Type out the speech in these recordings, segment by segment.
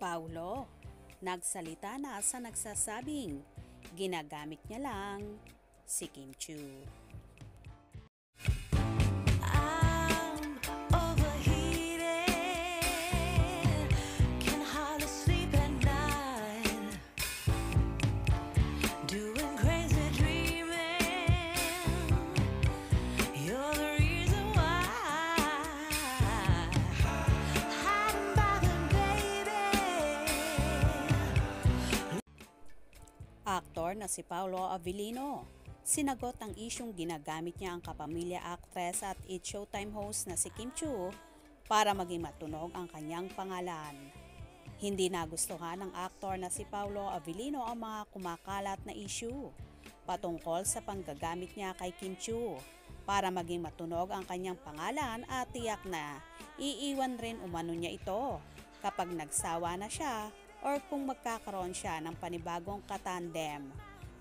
Paulo, nagsalita na sa nagsasabing ginagamit niya lang si Kim Chu. Aktor na si Paolo Avellino, sinagot ang isyung ginagamit niya ang kapamilya actress at It's Showtime host na si Kim Chu para maging matunog ang kanyang pangalan. Hindi nagustuhan ng aktor na si Paolo Avellino ang mga kumakalat na issue patungkol sa panggagamit niya kay Kim Chu para maging matunog ang kanyang pangalan at tiyak na iiwan rin umano niya ito kapag nagsawa na siya or kung magkakaroon siya ng panibagong katandem,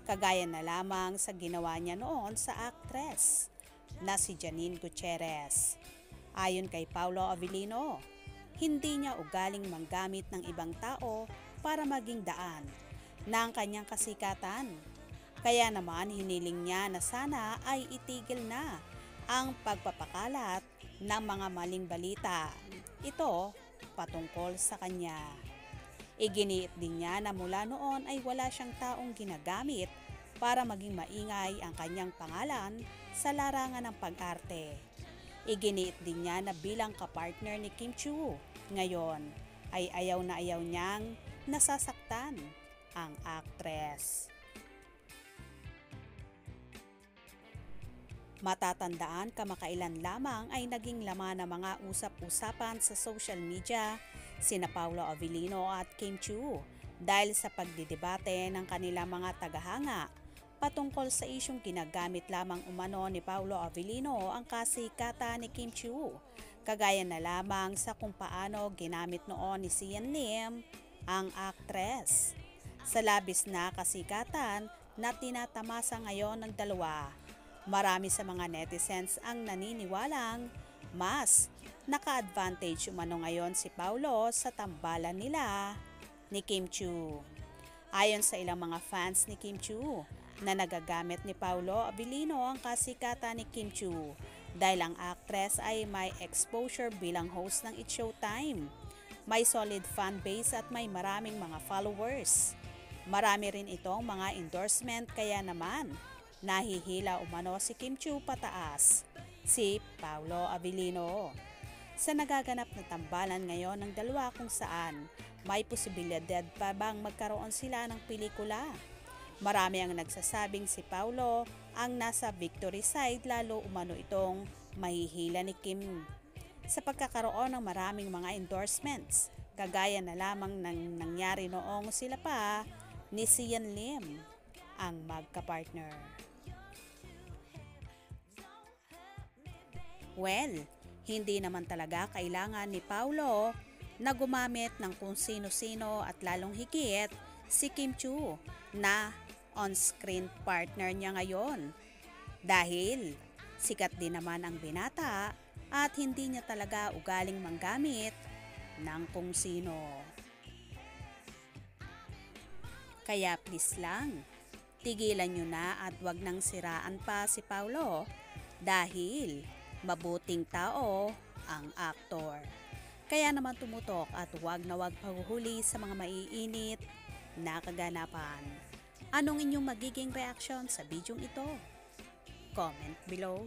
kagaya na lamang sa ginawa niya noon sa actress na si Janine Gutierrez. Ayon kay Paolo Avellino, hindi niya ugaling manggamit ng ibang tao para maging daan ng kanyang kasikatan. Kaya naman hiniling niya na sana ay itigil na ang pagpapakalat ng mga maling balita. Ito patungkol sa kanya. Iginiit din niya na mula noon ay wala siyang taong ginagamit para maging maingay ang kanyang pangalan sa larangan ng pag-arte. Iginiit din niya na bilang kapartner ni Kim Chu, ngayon ay ayaw na ayaw niyang nasasaktan ang actress. Matatandaan kamakailan lamang ay naging laman ng mga usap-usapan sa social media sina Paolo Avellino at Kim Chu dahil sa pagdidebate ng kanilang mga tagahanga patungkol sa isyung ginagamit lamang umano ni Paolo Avellino ang kasikatan ni Kim Chu, kagaya na lamang sa kung paano ginamit noon ni Sian Lim ang actress. Sa labis na kasikatan na tinatamasa ngayon ng dalawa, marami sa mga netizens ang naniniwalang mas naka-advantage umano ngayon si Paolo sa tambalan nila ni Kim Chu. Ayon sa ilang mga fans ni Kim Chu na nagagamit ni Paolo Avellino ang kasikatan ni Kim Chu dahil ang actress ay may exposure bilang host ng It's Showtime. May solid fan base at may maraming mga followers. Marami rin itong mga endorsement kaya naman nahihila umano si Kim Chu pataas si Paolo Avellino. Sa nagaganap na tambalan ngayon ng dalawa kung saan may posibilidad pa bang magkaroon sila ng pelikula. Marami ang nagsasabing si Paolo ang nasa victory side lalo umano itong mahihila ni Kim sa pagkakaroon ng maraming mga endorsements kagaya na lamang ng nangyari noong sila pa ni Sian Lim ang magka-partner. Well, hindi naman talaga kailangan ni Paolo na gumamit ng kung sino-sino at lalong higit si Kim Chu na on-screen partner niya ngayon. Dahil sikat din naman ang binata at hindi niya talaga ugaling manggamit ng kung sino. Kaya please lang, tigilan nyo na at wag nang siraan pa si Paolo dahil mabuting tao ang aktor. Kaya naman tumutok at huwag na huwag paghuhuli sa mga maiinit na kaganapan. Anong inyong magiging reaksyon sa bidyong ito? Comment below.